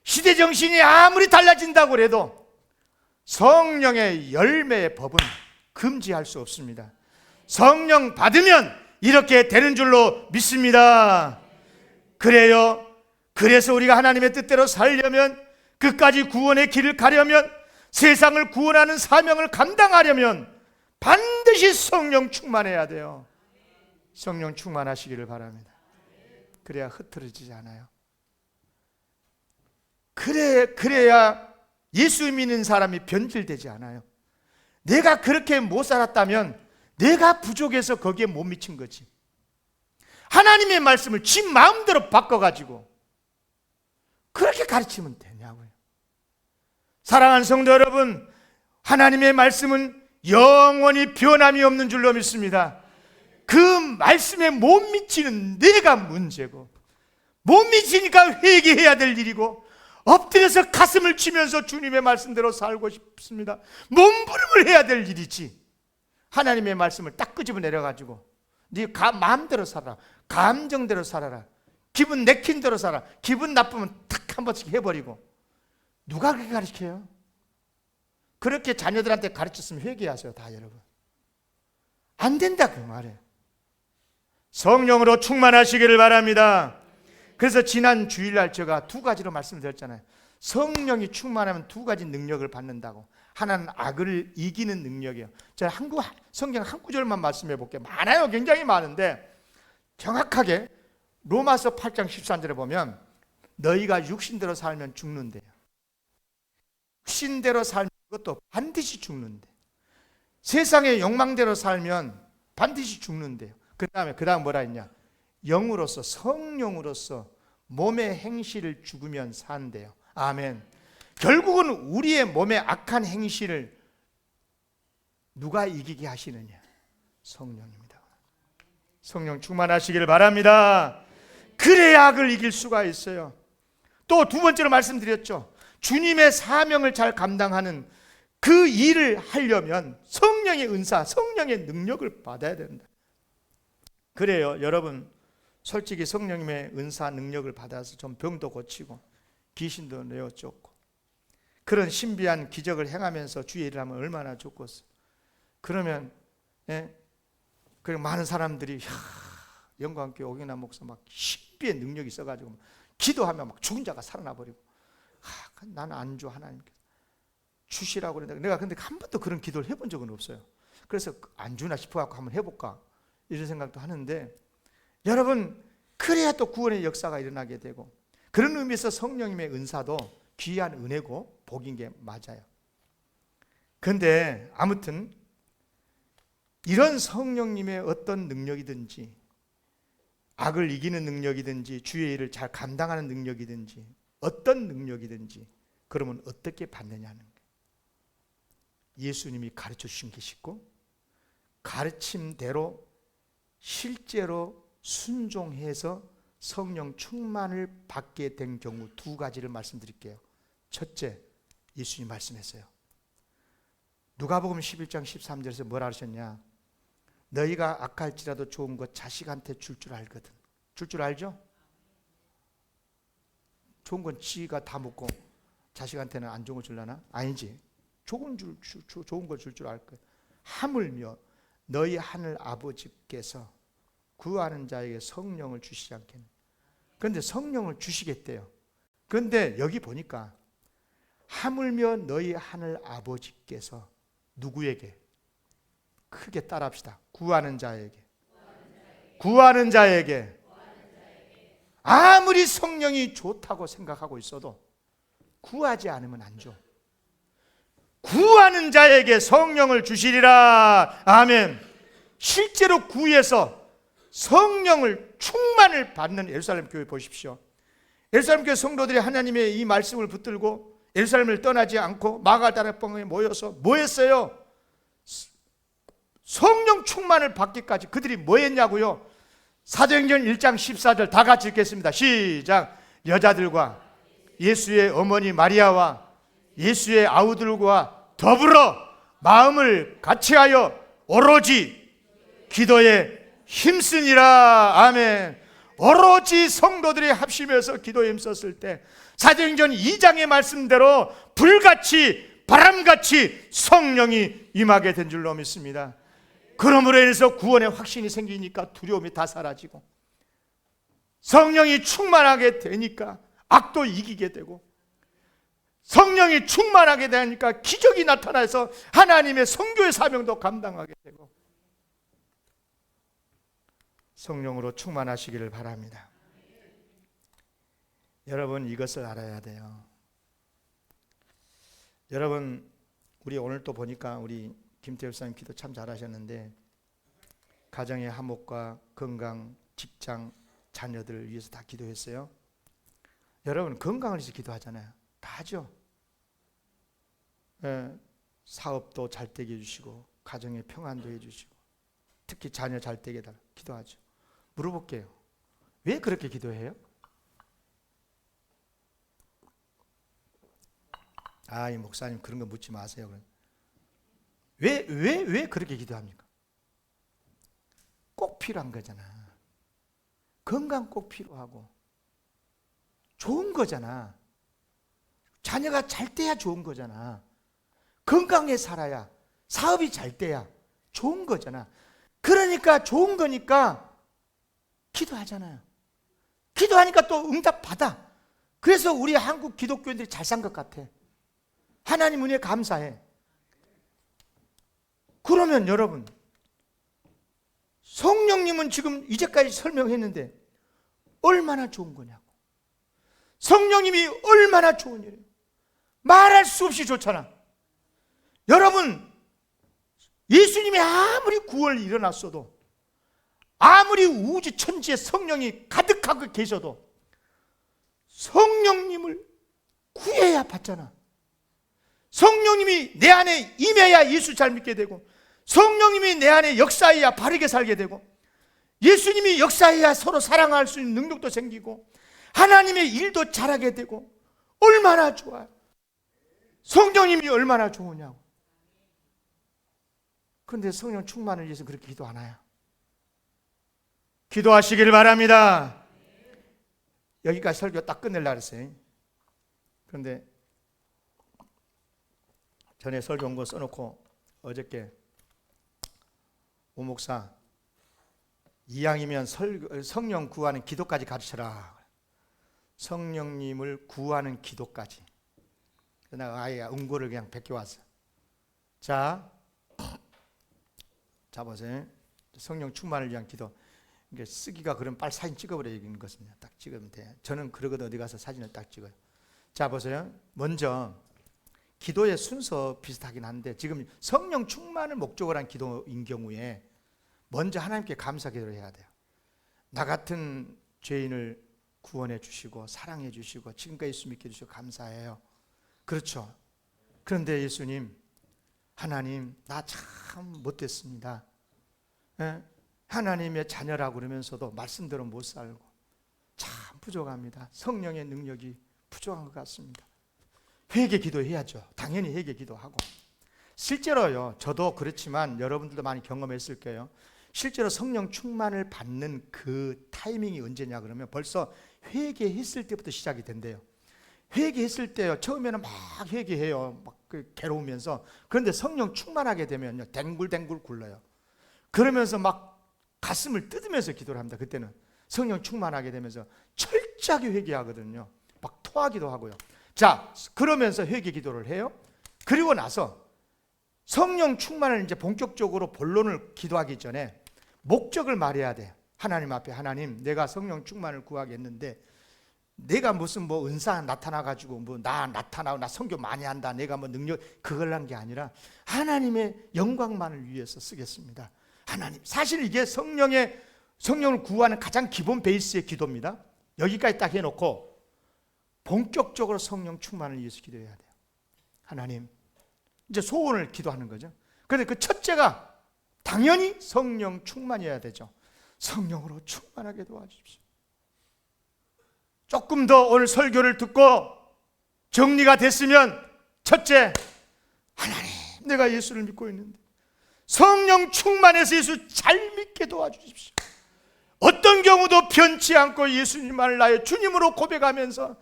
시대 정신이 아무리 달라진다고 해도 성령의 열매의 법은 금지할 수 없습니다. 성령 받으면 이렇게 되는 줄로 믿습니다. 그래요. 그래서 우리가 하나님의 뜻대로 살려면, 끝까지 구원의 길을 가려면, 세상을 구원하는 사명을 감당하려면 반드시 성령 충만해야 돼요. 성령 충만하시기를 바랍니다. 그래야 흐트러지지 않아요. 그래야 예수 믿는 사람이 변질되지 않아요. 내가 그렇게 못 살았다면 내가 부족해서 거기에 못 미친 거지. 하나님의 말씀을 지 마음대로 바꿔가지고 그렇게 가르치면 되냐고요. 사랑하는 성도 여러분, 하나님의 말씀은 영원히 변함이 없는 줄로 믿습니다. 그 말씀에 못 미치는 내가 문제고, 못 미치니까 회개해야 될 일이고, 엎드려서 가슴을 치면서 주님의 말씀대로 살고 싶습니다. 몸부림을 해야 될 일이지. 하나님의 말씀을 딱 끄집어내려가지고 네 마음대로 살아라, 감정대로 살아라, 기분 내킨 대로 살아. 기분 나쁘면 탁 한 번씩 해버리고. 누가 그렇게 가르쳐요? 그렇게 자녀들한테 가르쳤으면 회개하세요, 다 여러분. 안 된다 그 말이에요. 성령으로 충만하시기를 바랍니다. 그래서 지난 주일날 제가 두 가지로 말씀드렸잖아요. 성령이 충만하면 두 가지 능력을 받는다고. 하나는 악을 이기는 능력이에요. 제가 성경 한 구절만 말씀해 볼게요. 많아요. 굉장히 많은데 정확하게 로마서 8장 13절에 보면 너희가 육신대로 살면 죽는데요. 육신대로 살면 그것도 반드시 죽는데, 세상의 욕망대로 살면 반드시 죽는데요. 그 다음 뭐라 했냐? 영으로서, 성령으로서 몸의 행실을 죽으면 산대요. 아멘. 결국은 우리의 몸의 악한 행실을 누가 이기게 하시느냐? 성령입니다. 성령 충만하시기를 바랍니다. 그래야 악을 이길 수가 있어요. 또 두 번째로 말씀드렸죠. 주님의 사명을 잘 감당하는 그 일을 하려면 성령의 은사, 성령의 능력을 받아야 된다. 그래요. 여러분, 솔직히 성령님의 은사 능력을 받아서 좀 병도 고치고 귀신도 내어 쫓고 그런 신비한 기적을 행하면서 주의 일을 하면 얼마나 좋겠어요. 그러면 그리고 많은 사람들이 영광교회 오경남 목사 막 신비의 능력이 있어가지고 기도하면 막 죽은 자가 살아나 버리고, 나는 안 줘, 하나님께서 주시라고 그러는데 내가 근데 한 번도 그런 기도를 해본 적은 없어요. 그래서 안 주나 싶어갖고 한번 해볼까 이런 생각도 하는데, 여러분, 그래야 또 구원의 역사가 일어나게 되고, 그런 의미에서 성령님의 은사도 귀한 은혜고 복인 게 맞아요. 그런데 아무튼 이런 성령님의 어떤 능력이든지, 악을 이기는 능력이든지, 주의 일을 잘 감당하는 능력이든지, 어떤 능력이든지, 그러면 어떻게 받느냐는 거예요. 예수님이 가르쳐 주신 게 있고, 가르침대로 실제로 순종해서 성령 충만을 받게 된 경우 두 가지를 말씀드릴게요. 첫째, 예수님 말씀했어요. 누가복음 11장 13절에서 뭐라 하셨냐? 너희가 악할지라도 좋은 것 자식한테 줄 줄 알거든. 줄 줄 알죠? 좋은 건 지가 다 먹고 자식한테는 안 좋은 거 줄라나? 아니지. 좋은 걸 줄 줄 알 거야. 하물며 너희 하늘 아버지께서 구하는 자에게 성령을 주시지 않겠느냐. 그런데 성령을 주시겠대요. 그런데 여기 보니까 하물며 너희 하늘 아버지께서 누구에게? 크게 따라합시다. 구하는 자에게. 구하는 자에게. 아무리 성령이 좋다고 생각하고 있어도 구하지 않으면 안 줘. 구하는 자에게 성령을 주시리라. 아멘. 실제로 구해서 성령을 충만을 받는 예루살렘 교회 보십시오. 예루살렘 교회 성도들이 하나님의 이 말씀을 붙들고 예루살렘을 떠나지 않고 마가다락방에 모여서 뭐 했어요? 성령 충만을 받기까지 그들이 뭐 했냐고요? 사도행전 1장 14절 다 같이 읽겠습니다. 시작. 여자들과 예수의 어머니 마리아와 예수의 아우들과 더불어 마음을 같이하여 오로지 기도에 힘쓰니라. 아멘. 오로지 성도들이 합심해서 기도에 힘썼을 때 사도행전 2장의 말씀대로 불같이 바람같이 성령이 임하게 된 줄로 믿습니다. 그러므로 인해서 구원의 확신이 생기니까 두려움이 다 사라지고 성령이 충만하게 되니까 악도 이기게 되고 성령이 충만하게 되니까 기적이 나타나서 하나님의 선교의 사명도 감당하게 되고 성령으로 충만하시기를 바랍니다. 여러분 이것을 알아야 돼요. 여러분 우리 오늘 또 보니까 우리 김태일 사님 기도 참 잘하셨는데 가정의 화목과 건강, 직장, 자녀들을 위해서 다 기도했어요. 여러분 건강을 위해서 기도하잖아요. 다 하죠. 사업도 잘 되게 해주시고 가정의 평안도 해주시고 특히 자녀 잘 되게 해달라고 기도하죠. 물어볼게요. 왜 그렇게 기도해요? 이 목사님 그런 거 묻지 마세요. 왜 그렇게 기도합니까? 꼭 필요한 거잖아. 건강 꼭 필요하고 좋은 거잖아. 자녀가 잘 돼야 좋은 거잖아. 건강해 살아야, 사업이 잘 돼야 좋은 거잖아. 그러니까 좋은 거니까 기도하잖아요. 기도하니까 또 응답 받아. 그래서 우리 한국 기독교인들이 잘 산 것 같아. 하나님 은혜 감사해. 그러면 여러분 성령님은 지금 이제까지 설명했는데 얼마나 좋은 거냐고. 성령님이 얼마나 좋은 일이에요. 말할 수 없이 좋잖아. 여러분 예수님이 아무리 구원이 일어났어도 아무리 우주 천지에 성령이 가득하게 계셔도 성령님을 구해야 받잖아. 성령님이 내 안에 임해야 예수 잘 믿게 되고 성령님이 내 안에 역사해야 바르게 살게 되고 예수님이 역사해야 서로 사랑할 수 있는 능력도 생기고 하나님의 일도 잘하게 되고 얼마나 좋아요. 성령님이 얼마나 좋으냐고. 그런데 성령 충만을 위해서 그렇게 기도 안 해요. 기도하시길 바랍니다. 여기까지 설교 딱 끝내려고 했어요. 그런데 전에 설교 온 거 써놓고 어저께 오 목사 이왕이면 성령 구하는 기도까지 가르쳐라. 성령님을 구하는 기도까지. 내가 아예 응고를 그냥 베껴왔어. 자 보세요. 성령 충만을 위한 기도. 이게 쓰기가 그럼 빨리 사진 찍어버리는 것입니다. 딱 찍으면 돼. 저는 그러거든. 어디 가서 사진을 딱 찍어요. 자 보세요. 먼저 기도의 순서 비슷하긴 한데 지금 성령 충만을 목적으로 한 기도인 경우에 먼저 하나님께 감사 기도를 해야 돼요. 나 같은 죄인을 구원해 주시고 사랑해 주시고 지금까지 예수 믿게 해주시고 감사해요. 그렇죠. 그런데 예수님, 하나님 나 참 못됐습니다. 하나님의 자녀라고 그러면서도 말씀대로 못 살고 참 부족합니다. 성령의 능력이 부족한 것 같습니다. 회개 기도해야죠. 당연히 회개 기도하고. 실제로요, 저도 그렇지만 여러분들도 많이 경험했을 거예요. 실제로 성령 충만을 받는 그 타이밍이 언제냐 그러면 벌써 회개했을 때부터 시작이 된대요. 회개했을 때요, 처음에는 막 회개해요. 막 괴로우면서. 그런데 성령 충만하게 되면요, 댕굴댕굴 굴러요. 그러면서 막 가슴을 뜯으면서 기도를 합니다. 그때는 성령 충만하게 되면서 철저하게 회개하거든요. 막 토하기도 하고요. 자, 그러면서 회개 기도를 해요. 그리고 나서 성령 충만을 이제 본격적으로 본론을 기도하기 전에 목적을 말해야 돼. 하나님 앞에, 하나님, 내가 성령 충만을 구하겠는데 내가 무슨 뭐 은사 나타나 가지고 뭐 나 나타나고 나 선교 많이 한다, 내가 뭐 능력, 그걸 한 게 아니라 하나님의 영광만을 위해서 쓰겠습니다. 하나님, 사실 이게 성령을 구하는 가장 기본 베이스의 기도입니다. 여기까지 딱 해놓고 본격적으로 성령 충만을 위해서 기도해야 돼요. 하나님, 이제 소원을 기도하는 거죠. 그런데 그 첫째가 당연히 성령 충만이어야 되죠. 성령으로 충만하게 도와주십시오. 조금 더 오늘 설교를 듣고 정리가 됐으면, 첫째, 하나님, 내가 예수를 믿고 있는데 성령 충만해서 예수 잘 믿게 도와주십시오. 어떤 경우도 변치 않고 예수님만을 나의 주님으로 고백하면서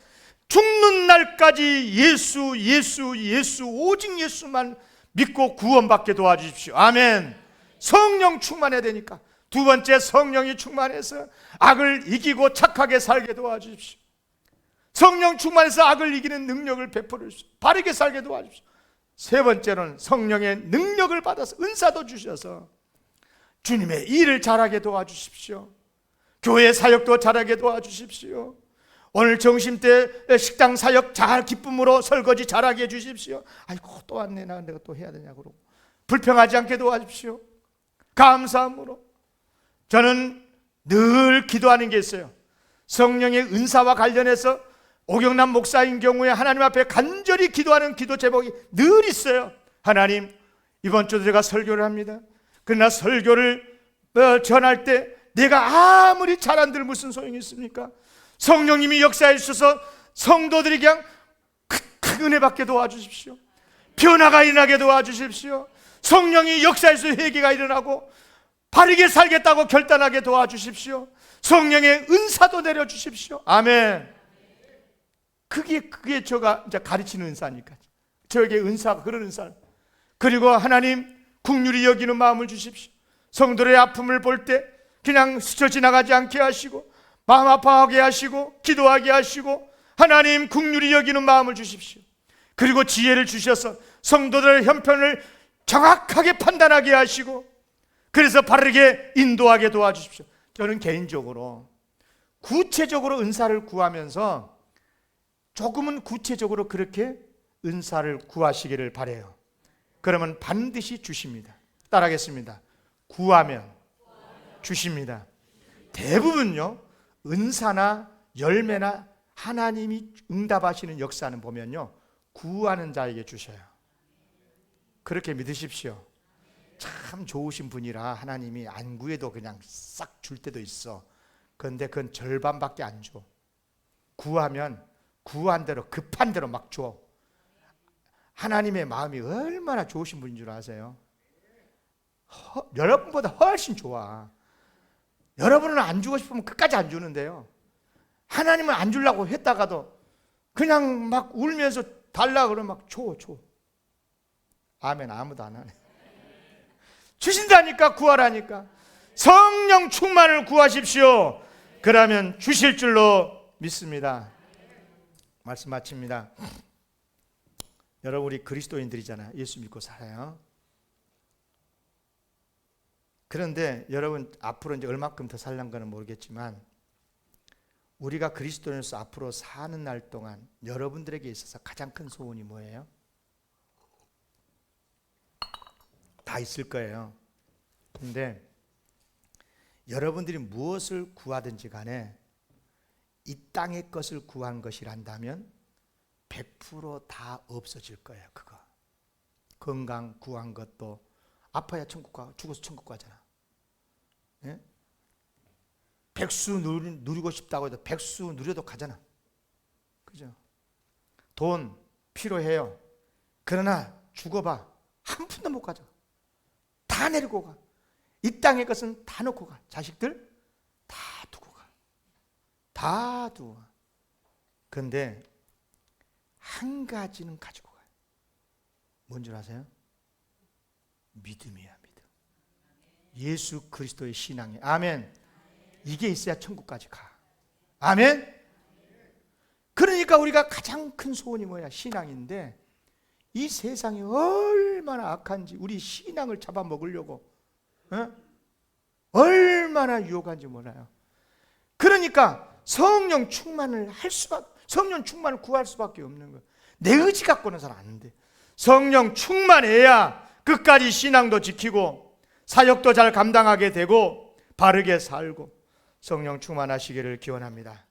죽는 날까지 예수, 예수, 예수, 오직 예수만 믿고 구원받게 도와주십시오. 아멘. 성령 충만해야 되니까. 두 번째, 성령이 충만해서 악을 이기고 착하게 살게 도와주십시오. 성령 충만해서 악을 이기는 능력을 베풀어 주십시오. 바르게 살게 도와주십시오. 세 번째는 성령의 능력을 받아서 은사도 주셔서 주님의 일을 잘하게 도와주십시오. 교회 사역도 잘하게 도와주십시오. 오늘 점심때 식당 사역 잘 기쁨으로 설거지 잘하게 해주십시오. 아이고, 또 왔네, 내가 또 해야 되냐고 불평하지 않게 도와주십시오. 감사함으로. 저는 늘 기도하는 게 있어요. 성령의 은사와 관련해서 오경남 목사인 경우에 하나님 앞에 간절히 기도하는 기도 제목이 늘 있어요. 하나님, 이번 주도 제가 설교를 합니다. 그러나 설교를 전할 때 내가 아무리 잘한들 무슨 소용이 있습니까? 성령님이 역사해 주셔서 성도들이 그냥 큰 은혜 받게 도와주십시오. 변화가 일어나게 도와주십시오. 성령이 역사에서 회개가 일어나고 바르게 살겠다고 결단하게 도와주십시오. 성령의 은사도 내려주십시오. 아멘. 그게 제가 이제 가르치는 은사니까. 저에게 은사가 그런 은사. 그리고 하나님, 긍휼히 여기는 마음을 주십시오. 성도의 아픔을 볼 때 그냥 스쳐 지나가지 않게 하시고 마음 아파하게 하시고 기도하게 하시고 하나님, 긍휼히 여기는 마음을 주십시오. 그리고 지혜를 주셔서 성도들의 형편을 정확하게 판단하게 하시고 그래서 바르게 인도하게 도와주십시오. 저는 개인적으로 구체적으로 은사를 구하면서 조금은 구체적으로 그렇게 은사를 구하시기를 바라요. 그러면 반드시 주십니다. 따라하겠습니다. 구하면 주십니다. 대부분요, 은사나 열매나 하나님이 응답하시는 역사는 보면요, 구하는 자에게 주셔요. 그렇게 믿으십시오. 참 좋으신 분이라 하나님이 안 구해도 그냥 싹 줄 때도 있어. 그런데 그건 절반밖에 안 줘. 구하면 구한 대로, 급한 대로 막 줘. 하나님의 마음이 얼마나 좋으신 분인 줄 아세요? 여러분보다 훨씬 좋아. 여러분은 안 주고 싶으면 끝까지 안 주는데요, 하나님은 안 주려고 했다가도 그냥 막 울면서 달라 그러면 막 줘. 아멘. 아무도 안 하네. 주신다니까, 구하라니까. 성령 충만을 구하십시오. 그러면 주실 줄로 믿습니다. 말씀 마칩니다. 여러분, 우리 그리스도인들이잖아요. 예수 믿고 살아요. 그런데 여러분, 앞으로 이제 얼마큼 더 살란 거는 모르겠지만 우리가 그리스도인으로서 앞으로 사는 날 동안 여러분들에게 있어서 가장 큰 소원이 뭐예요? 다 있을 거예요. 근데 여러분들이 무엇을 구하든지 간에 이 땅의 것을 구한 것이란다면 100% 다 없어질 거예요. 그거 건강 구한 것도 아파야 천국 가, 죽어서 천국 가잖아. 예? 백수 누리고 싶다고 해도 백수 누려도 가잖아. 그죠? 돈 필요해요. 그러나 죽어봐, 한 푼도 못 가져. 다 내리고 가. 이 땅의 것은 다 놓고 가. 자식들 다 두고 가. 다 두고 가. 그런데 한 가지는 가지고 가요. 뭔 줄 아세요? 믿음이야, 믿음. 예수 그리스도의 신앙이. 아멘. 이게 있어야 천국까지 가. 아멘. 그러니까 그러니까 우리가 가장 큰 소원이 뭐야? 신앙인데 이 세상이 얼마나 악한지 우리 신앙을 잡아먹으려고 얼마나 유혹한지 몰라요. 그러니까 성령 충만을 성령 충만을 구할 수밖에 없는 거예요. 내 의지 갖고는 잘 안 돼. 성령 충만해야 끝까지 신앙도 지키고 사역도 잘 감당하게 되고 바르게 살고 성령 충만하시기를 기원합니다.